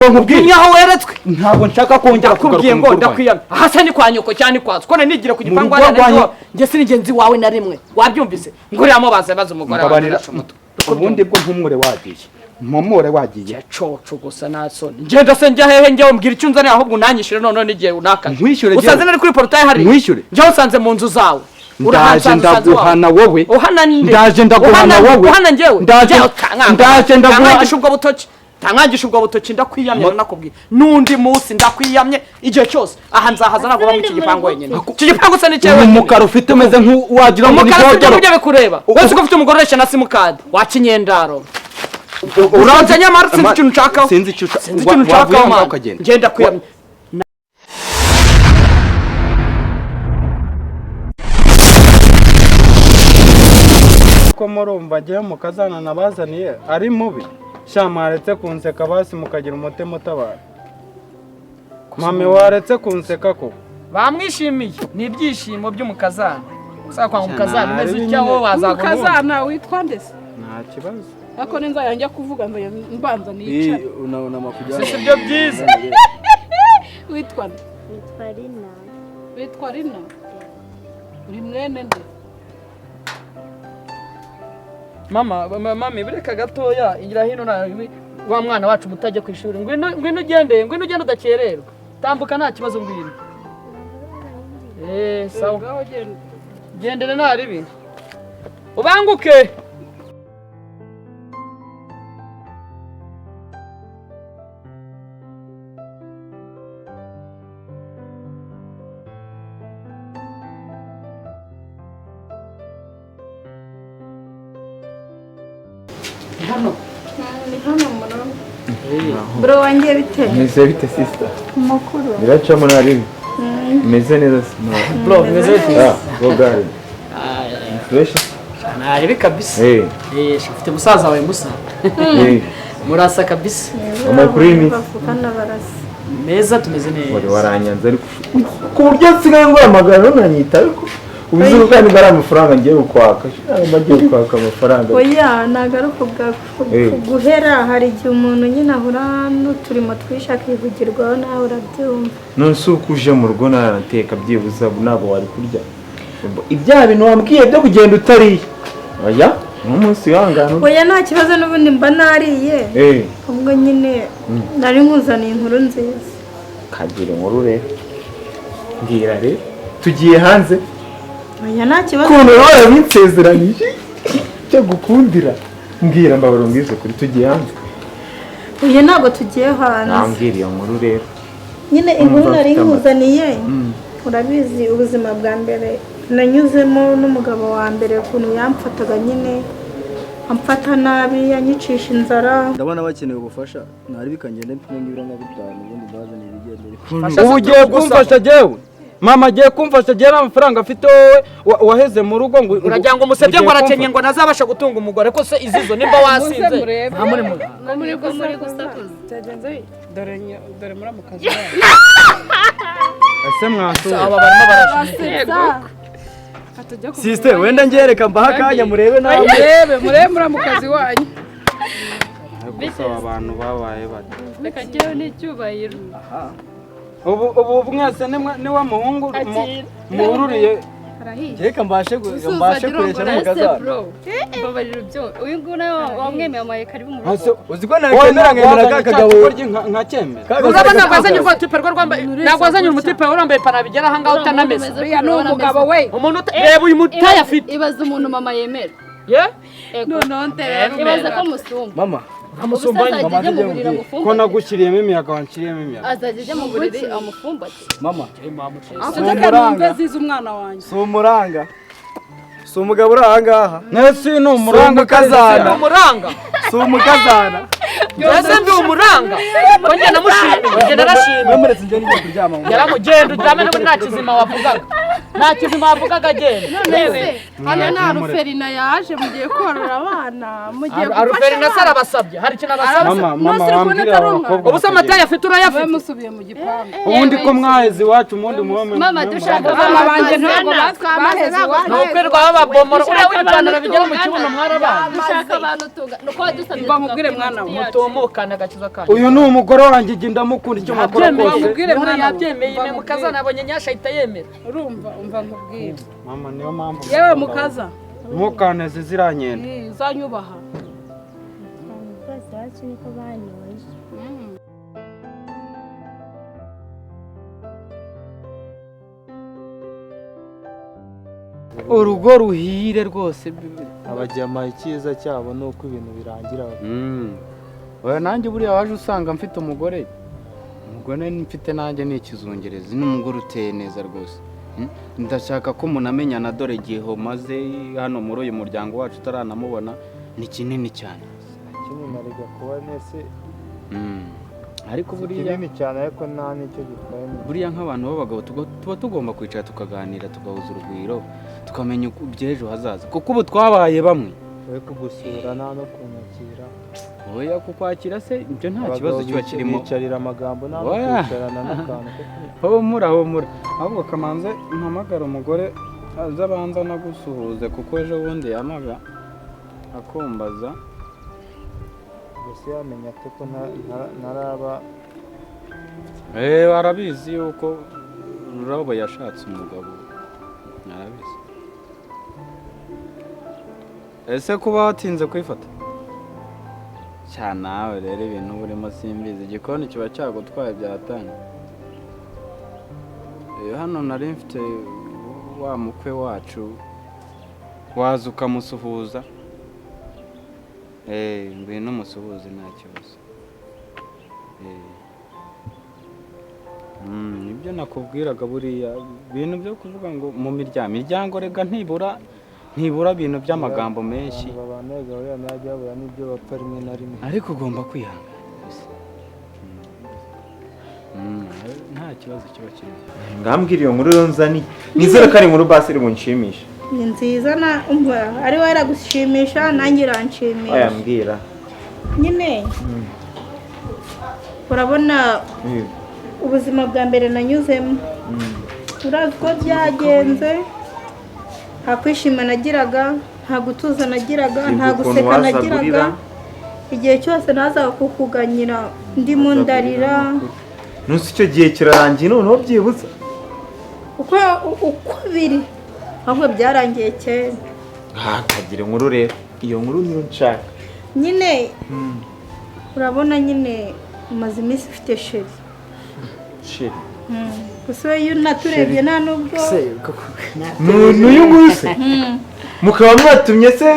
nkubwiye aho weretswe ntabwo nshaka kongera kubwiye ngo ndakwiyamye hasa ni kwa nyoko cyane kwazo ko nigira ku gipangu hano nge singenzi wawe na rimwe wabyumvise nguriyamo baza umugore wawe ubundi bwo ntumure wagiye mpomore wagiye coco gusa nasone ngenda se njya hehe njye umbwira icyo nzane ahubwo unanyishire none nigiye unaka nkwishyure usanze nari kuri portail hari nkwishyure njye usanze mu nzu zawe ndaje ndaguhana wowe uhana ninde ndaje ndaguhana wowe uhana njyewe ndaje ndaguhana ubwo butoki tangangisha ubwo butoki ndakwiyamye nakubwiye nundi munsi ndakwiyamye igihe cyose aha nzahaza nagoba mu kigipangu wenyine kigipangu se nicyewe umukara ufite umeze nk'uwagira ngo umukara ufite bikureba wese ko ufite umugoresha na simukadi wakinyendaro uranze nyamara sinzi ikintu nshakaho sinzi ikintu nshakaho ngenda kwiyamye ko murumva agiye mukazana nabazaniye ari mubi shamaretse kunseka basi mukagira umutima utabara mame waretse kunseka ko bamwishimiye ni ibyishimo by'umukazana usaka kwa mukazana umeze icyaho wazagura mukazana witwa ndese nta kibazo ako ninza yanjye kuvuga ngo mbanza nicara unaona makujana sisi byo byiza witwa Rina uri mwene nde mami bireka gatoya igira hino na wa mwana wacu mutajye ku ishuri ngwino ugende udakererwa tambuka nta kibazo ngwino sawa gendere nari bi ubanguke hano ni hano muno bro wanjye bite sister mukuru biraca munari meze neza bro meze neza bogari fresh nari kabisa shifite musaza wawe musa murasa kabisa amaprimi bafukana barasa meza tumeze neza waranyanze ariko ku buryo nsigaye ngo amagara nanyita ariko ubizi kandi ngara amafaranga ngiye gukwaka amagiye gukwaka amafaranga oya nagaruko bwa guhera hari igihe umuntu nyine ahura n'uturimo twishakihugirwaho nawe urabyumva none se ukuje mu rugo narateka byibuza nabo wari kurya ibya bintu wambwiye byo kugenda utariye oya umunsi wangana oya nta kibazo n'ubundi mba nariye ubwo nyine nari nkuzaniye inkuru nziza kagira inkuru rero mbwira rero tugiye hanze oya nta kibazo kuntu wawe binsezeranyije cyo gukundira mbwira mbabaro mbwize kuri tugiye hanze oya ntabwo tugiye hanze nambwira iyo nkuru rero nyine inkuru nari nkuzaniye urabizi ubuzima bwa mbere nanyuzemo n'umugabo wa mbere ukuntu yamfataga nyine amfata nabi yanyicisha inzara ndabona bakeneye ubufasha nari bikangenda mpine ngibira nka bitanu ubundi bazana ibigendere ubu ugiye kumfasha jewe mama agiye kumfasha jewe amafaranga afite wowe waheze mu rugo ngo uragira ngo musebye ngo arakenye ngo nazabasha gutunga umugore ko se izizo nimba wasinze muri gusakuza cyagenze dore muri mukazi ese mwaso aba barimo barashaka sister wenda ngereka mbaha kanya murebe nawe murebe muri mukazi wanyu gusaba abantu babaye bati reka ngewe n'icyubahiro ubu mwese ni wa muhungu muhururiye reka mbashe kuresha n'umukazana mbabarira byo uyu nguyu nawe wamwemeye amaye karibu mu rugo uzi ko nakwemera nkemera kakagabo nka cyemera urabona ntabwo azanye urwo tipe rwambaye ntabwo azanye umutipe urambaye ipantaro bigera aha ngaho utanameze uriya ni umugabo we umuntu reba uyu mutaye afite ibaza umuntu mama yemera ibaza ko musumba mama amusumbaye mama ajya ko nagushyiriyemo imiyaga wanshyiriyemo imiyaga azajya ajya mu buriri amufumbate mama umuranga ziza umwana wanjye si umuranga si umugabo uri aha ngaha nese ni umuranga kazana umuranga si umukazana ese ndi umuranga konge namushimye nge narashimye wemuretse njye ngiye kuryama yaramugenda uryame n'ubu nta kizima wavugaga nta kizima wavugaga agenda hano nta ruferina yaje mugiye korora abana mugiye gufasha ruferina se arabasabye hari ikintu abasabye mama wambwira abakobwa ubu se amataye afite urayafite musubiye mu gipangu ubundi ko mwaheze iwacu umundi muhome mama dushaka abana banjye ntabwo baheze iwacu nukwirirwa bababomora uriya w'ipantaro bigera mu kibuno mwarabana dushaka abantu tunga nuko wadusabye mubwire mwana muto mutomokana agakiza kanyu. uyu ni umugore wanjye igihe ndamukunda icyo makora kose mubwire mwana yabyemeye ine mukazana abonye nyasha ahita yemera. urumva nkubwire mama niyo mpamvu yewe mukaza ntukaneze ziranyenda zanyubaha rwose iwacu niko banyoye. urugo ruhire rwose abajyama icyiza cyabo ni uko ibintu birangira oya nanjye buriya waje usanga mfite umugore mfite nanjye ni ikizungerezi n'umugore uteye neza rwose ndashaka ko umuntu amenyana dore igihe maze hano muri uyu muryango wacu utaranamubona ni kinini cyane kinini arega kuba nese ariko buriya kinini cyane ariko nta n'icyo gitwaye buriya nk'abantu b'abagabo tuba tugomba kwicara tukaganira tugahuza urugwiro tukamenya iby'ejo hazaza kuko ubu twabaye bamwe we kugusura nta no kunyakira oya kukwakira se ibyo nta kibazo kiba kirimo bicarira amagambo nta no kwicarana n'akantu humura ahubwo kamanze mpamagara umugore aza abanza nagusuhuze kuko ejo bundi yamaga akumbaza gusa yamenya ate ko ntaraba arabizi yuko Rurabo yashatse umugabo arabizi ese kuba watinze kwifata cyane nawe rero ibintu burimo simbizi igikoni kiba cyagutwaye byatanga hano nari mfite wa mukwe wacu waza ukamusuhuza ngwino umusuhuze nta kibazo nibyo nakubwiraga buriya ibintu byo kuvuga ngo mu miryango rega ntibura ibintu by'amagambo menshi babanega oya najya babura n'ibyo bapfa rimwe na rimwe ariko ugomba kwihangana nta kibazo kiba kirimo ngambwira iyo nkuru nzani nizere ko ari inkuru basi bunshimisha ni nziza na umva ari we yaragushimisha nanjye iranshimisha oya mbwira nyine urabona ubuzima bwa mbere nanyuzemo urazi ko byagenze nta kwishima nagiraga nta gutuza nagiraga nta guseka nagiraga igihe cyose nazaga kukuganyira ndimo ndarira ntuzi icyo gihe kirarangiye noneho byibutsa uko biri ahubwo byarangiye kera nkagira inkuru rero iyo nkuru niyo nshaka nyine urabona nyine umaze iminsi ufite sheri gusa iyo naturebye nta nubwo n'uyu nguyu se mukaba mwatumye se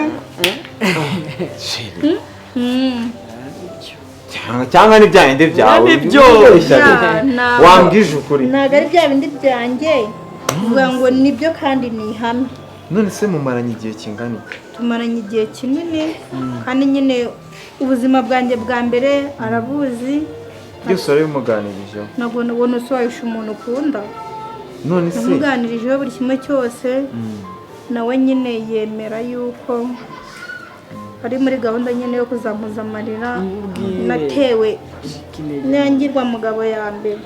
cyangwa ni bya bindi byawe wambwije ukuri ntabwo ari bya bindi byanjye uvuga ngo nibyo kandi ni ihame none se mumaranye igihe kingana iki tumaranye igihe kinini kandi nyine ubuzima bwanjye bwa mbere arabuzi byose warabimuganirijeho ntabwo nabona usohoyesha umuntu ukunda none se namuganirijeho buri kimwe cyose nawe nyine yemera yuko ari muri gahunda nyine yo kuzamuza amarira natewe n'iyangirwa mugabo ya mbere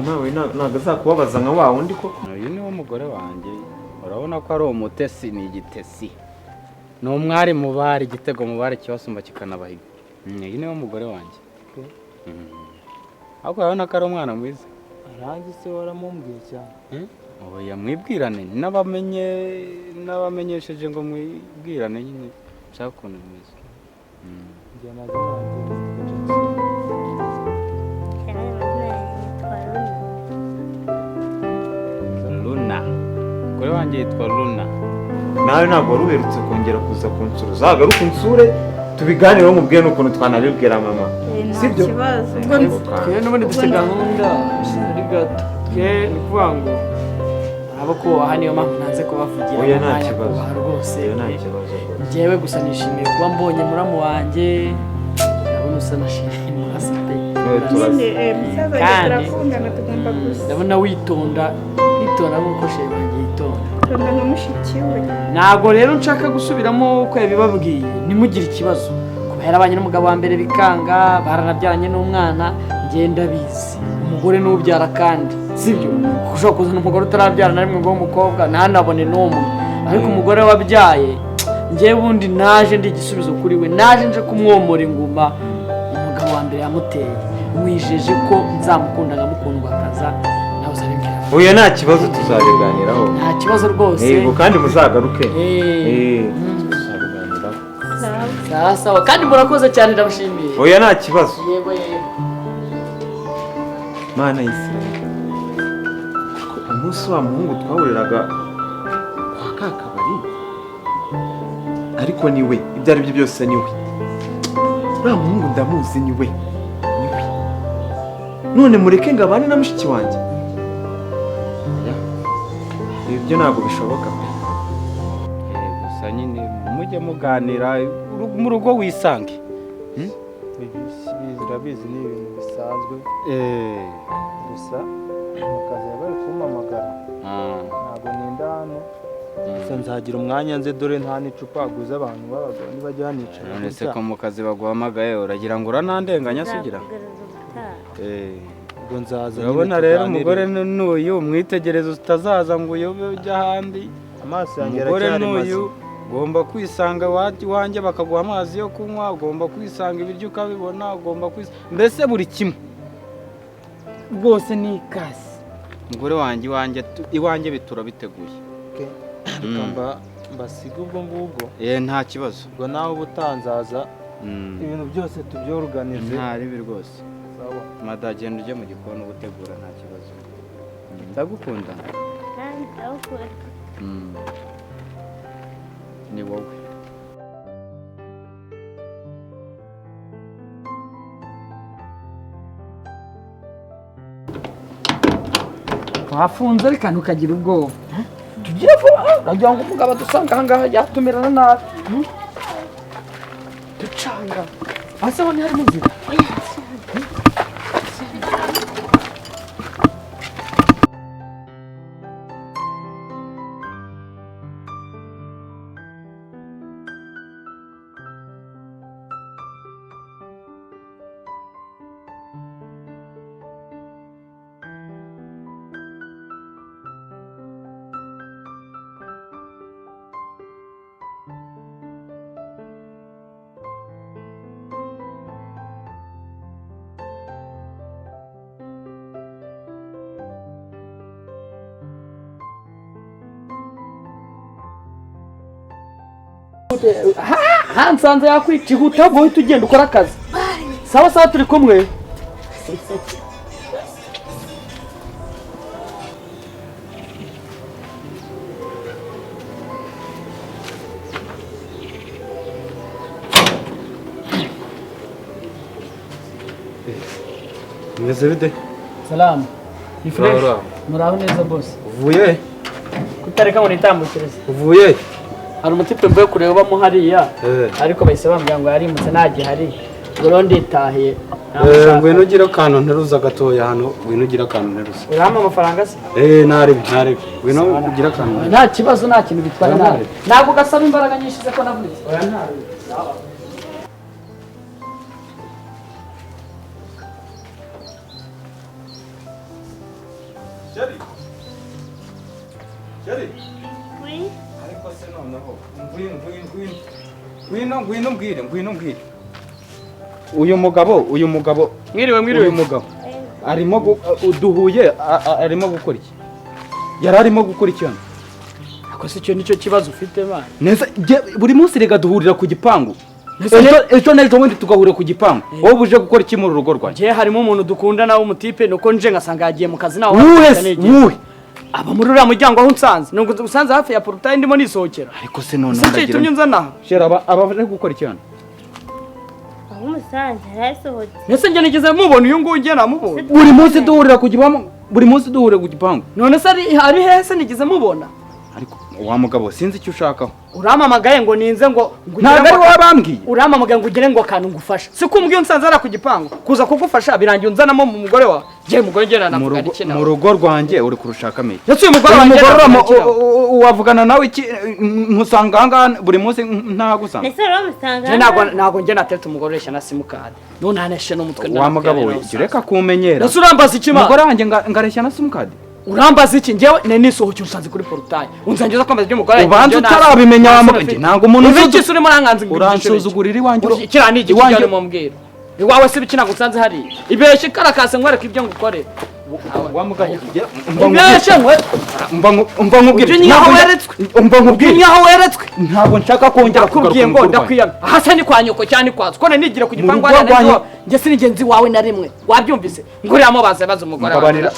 nawe ntabwo azakubabaza nka wa wundi koko uyu ni wo mugore wanjye urabona ko ari umutesi ni igitesi ni umwari mu bari igitego mu bari kibasumba kikanabahiga uyu ni wo mugore wanjye ariko urabona ko ari umwana mwiza arangi se waramumbwiye cyane oya mwibwirane n'abamenyesheje ngo mwibwirane nyine nshaka ukuntu bimeze njye nazo ntangira Luna kuri wanjye yitwa Luna nawe ntabwo wari uherutse kongera kuza kunsura uzagaruke unsure tubiganireho mubwiye n'ukuntu twanabibwira mama sibyo kibazo twe n'ubundi dufite gahunda ari gato twe ni ukuvuga ngo abo kubaha niyo mpamvu ntanze kubavugira oya nta kibazo rwose nta kibazo njyewe gusa nishimiye kuba mbonye muramu wanjye ndabona usa nashimiye murasate ndabona witonda nk'uko sheri wanjye yitonda nka mushiki we ntabwo rero nshaka gusubiramo uko yabibabwiye ntimugire ikibazo kubera abanye n'umugabo wa mbere bikanga baranabyaranye n'umwana ngenda bizi umugore n'ubyara kandi sibyo ushobora kuzana umugore utarabyara na rimwe ngo w'umukobwa ntanabone n'umwe ariko umugore wabyaye njyewe ubundi naje ndi igisubizo kuri we naje nje kumwomora inguma umugabo wa mbere yamuteye mwijeje ko nzamukunda nkamukundwakaza nawe uzabimbwira. Oya nta kibazo tuzabiganiraho. Nta kibazo rwose. Yego kandi muzagaruke. Sawa sawa kandi murakoze cyane ndabashimiye. Oya nta kibazo. Yego yego. Mana y'Isirayeli. Umunsi wa muhungu twahuriraga kwa kakabari. Ariko niwe, ibyo ari byo byose niwe. Uriya muhungu ndamuzi niwe. None mureke ngabane na mushiki wanjye. Ibyo ntabwo bishoboka pe. Gusa nyine mujye muganira mu rugo wisange. Urabizi ni ibintu bisanzwe. Gusa mu kazi bari kumpamagara. Ntabwo ninda hano. Gusa nzagira umwanya nze dore nta n'icupa guza abantu babagabo nibajya hanicara. None se ko mu kazi baguhamagaye uragira ngo uranandenganya sugira? Ubwo nzaza. Urabona rero umugore n'uyu umwitegereza utazaza ngo uyobe ujya ahandi. Amaso yanjye aracyari n'uyu ugomba kwisanga wanjye bakaguha amazi yo kunywa, ugomba kwisanga ibiryo ukabibona, ugomba mbese buri kimwe rwose ni ikasi. Umugore wanjye iwanjye bitura biteguye. Mbasiga ubwo ngubwo. Nta kibazo. Ubwo nawe ubutanzaza ibintu byose tubyoruganize. Nta ribi rwose. Madagenda ujye mu gikoni ugutegura nta kibazo. Ndagukunda. Ni wowe. Wafunze ariko ntukagira ubwoba. Tugiye vuba uragira ngo umugabo dusanga aha ngaha yatumirana nabi. Ducanga. Ase wone hari inzira. Nsanze yakwica ihuta vuba uhita ugenda ukora akazi. Sawa sawa turi kumwe. Meze bide? Salamu. Ni fresh. Muraho neza boss. Uvuye? Kutareka ngo nitambukireze. Uvuye? Hari umutipe mvuye kureba bamo hariya. Ariko bahise bambwira ngo yarimutse nagihari. Ngo nditahiye. Ngwino ugira akantu nteruza gatoya hano, ngwino ugira akantu nteruza. Urama amafaranga se? Ntarebe. Ngwino ugira akantu. Nta kibazo nta kintu bitwara nawe. Ntabwo gasaba imbaraga nyinshi ze ko navunitse. Oya ntarebe. Jari. Oui. Ariko se noneho ngwino mbwire. Uyu mugabo Mwiriwe. uyu mugabo arimo duhuye arimo gukora iki? Yari arimo gukora iki hano? Ako se cyo nicyo kibazo ufite bana. Neza buri munsi rega duhurira ku gipangu. Ejo nejo wende tugahurira ku gipangu. Wowe buje gukora iki mu rugo rwanjye? Je harimo umuntu dukunda nawe umutipe nuko nje ngasanga yagiye mu kazi nawe. Wuhe? Aba muri uriya muryango aho unsanze nubwo usanze hafi ya porutaye ndimo nisohokera. Ariko se none ndagira. Se cyo nzana. Shera aba bari gukora iki hano? Aho umusanze harasohotse. Nese nge nigeze mubona uyu nguyu nge namubona. Buri munsi duhurira ku gipangu. None se ari hese nigeze mubona. Ariko wa mugabo sinzi icyo ushakaho. Uramamagaye ngo ninze ngo ntabwo ari wabambwiye. Uramamagaye ngo ugire ngo akantu ngufasha. Si kumbwiye unsanze ara ku gipangu kuza kugufasha birangiye unzanamo mu mugore wa. Je mugore ngera navuga iki nawe. Mu rugo rwanjye uri kurushaka meke. Yatse uyu mugore wanjye wavugana nawe iki nkusanga hanga buri munsi ntagusanga. Nese uramusanga. Je nago nge natete umugore wesha na simukadi. None haneshe no mutwe wa mugabo we reka kumenyera. Nese urambaza iki ma? Umugore wanjye ngareshya na simukadi. Urambaza iki ngewe nisohoke usanze kuri porutaye. Unsangiza kwambaza ibyo mugore. Ubanza utarabimenya wa mugabo. Ntabwo umuntu uzi iki suri muranganze uransuzugurira iwanjye. Kirani iki cyane mu mbwira. iwawe si bikina gusanze hari ibeshye karakase nkwereka ibyo ngukorera wamuganye ibeshye nkwe umva nkubwire nyaho weretswe ntabwo nshaka kongera kubwiye ngo ndakwiyamye aha se ni kwa nyoko cyane kwazo kone nigire ku gipangu hano njye sinigenzi wawe na rimwe wabyumvise nguriyamo baza umugore wawe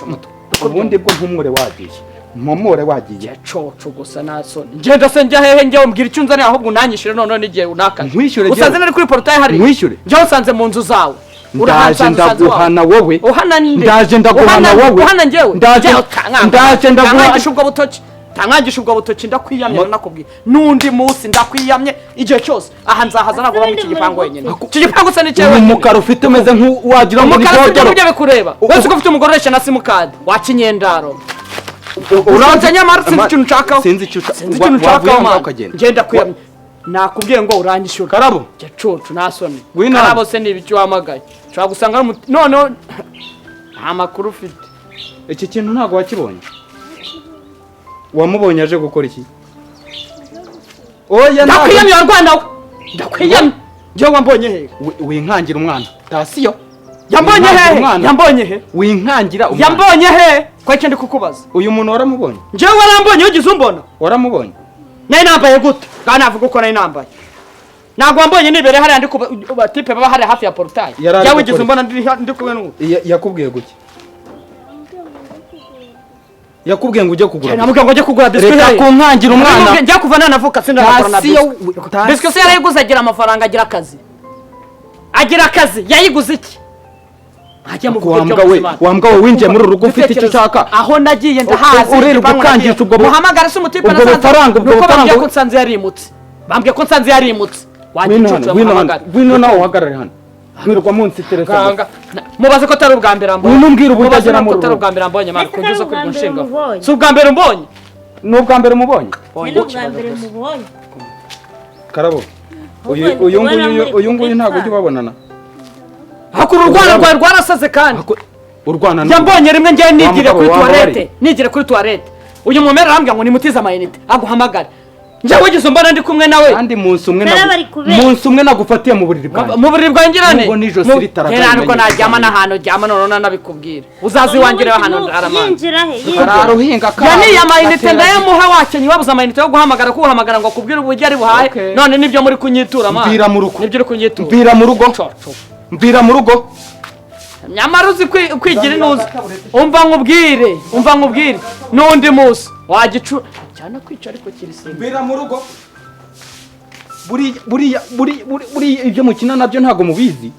ubundi bwo ntumure wagiye mpomore wagiye coco gusa nasone ngenda se njya hehe njye umbwira icyo unzanira ahubwo unanyishire none nigiye unaka usanze nari kuri portail hari njye usanze mu nzu zawe ndaje ndaguhana wowe uhana nde ndaje ndaguhana wowe uhana njyewe ndaje ndaguhana ubwo butoki tankangisha ubwo butoki ndakwiyamye nakubwiye nundi munsi ndakwiyamye igihe cyose aha nzahaza nago mu kigipangu wenyine kigipangu se ni cyewe umukara ufite umeze nk'uwagira ngo ni bikureba wese ko ufite umugoresha na simukadi wa kinyendaro uranze nyamara sinzi ikintu nshakaho sinzi ikintu nshakaho ngenda kwiyamye nakubwiye ngo uranyishyura karabo gicucu nasone karabo se nibiki wamagaye ushobora gusanga none nta makuru ufite iki kintu ntabwo wakibonye wamubonye aje gukora iki oya ndakwiyamye warwana we ndakwiyamye njyewe wambonye hehe winkangira umwana tasiyo yambonye he winkangira umwana yambonye he kwa icyo ndi kukubaza uyu muntu waramubonye njyewe warambonye ugize umbona waramubonye nari nambaye gute kandi navuga uko nari nambaye ntabwo wambonye nibere hariya ndi kuba tipe baba hariya hafi ya portail yawe ugize umbona ndi kumwe n'ubu yakubwiye guki yakubwiye ngo ujye kugura namubwiye ngo ujye kugura biscuit reka kunkangira umwana njya kuva nanavuka sindakora na biscuit yarayiguze agira amafaranga agira akazi yayiguze iki ajya mu wambwa we winjiye muri rugo ufite icyo ushaka aho nagiye ndahazi urere gukangisha ubwo muhamagara se umutipe ubwo bufaranga bambwiye ko nsanze yarimutse wino nawe uhagarare hano mwirwa munsi teresa mubaze ko atari ubwa mbere ambonye numbwira uburyo agera mu rugo atari ubwa mbere ambonye mara kugize kuri gunshinga si ubwa mbere umbonye ni ubwa mbere mubonye karabo uyu nguyu ntabwo ujya ubabonana hakuru urwana rwawe rwarasaze kandi urwana yambonye rimwe ngiye nigire kuri toilette uyu mumera arambwira ngo nimutize amayinite aguhamagare njyewe ugize umbona ndi kumwe nawe kandi munsi umwe nagufatiye mu buriri bwanjye ngirane ngo n'ijosi ritaragana ntabwo najyama n'ahantu jyama none nabikubwira uzazi iwanjye hano araruhinga yaniye amayinite ndayamuha wakenye wabuze amayinite yo guhamagara ngo akubwire uburyo ari buhahe none nibyo muri kunyitura ma mbira mu rugo nibyo uri kunyitura mbira mu rugo nyamara uzi kwigira inuzi umva nkubwire n'undi munsi wagicu cyane kwica ariko kirisimba mbira mu rugo buriya ibyo mukina nabyo ntabwo mubizi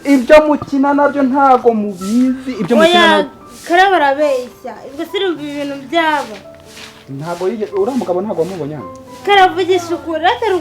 ibyo mukina nabyo ntabwo mubizi ibyo mukina karaba arabeshya ubwo sirumva ibintu byabo ntabwo uriya mugabo ntabwo wamubonye hano karavugisha ukuri atari